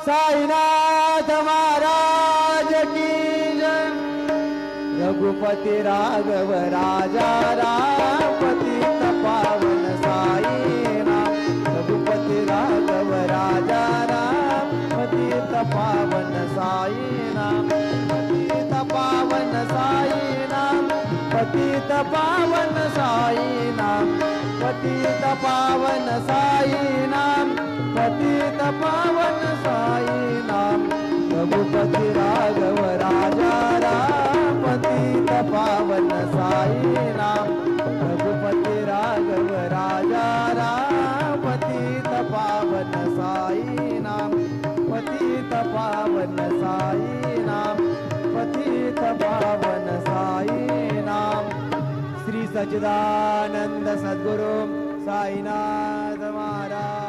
साईनाथ महाराज की जय। रघुपति राघव राजा राम पतित पावन साईनाथ। रघुपति राघव राजा राम पतित पावन साईनाथ। पतित पावन साईनाथ। पतित पावन साईनाथ। पतित पावन साईनाथ। पतित पावन साईनाथ। रघुपति राघव राजा राम पतित पावन साईनाथ। रघुपति राघव राजा राम पतित पावन साईनाथ। पतित पावन साईनाथ। पतित पावन साईनाथ। श्री सच्चिदानंद सद्गुरु साईनाथ महाराज।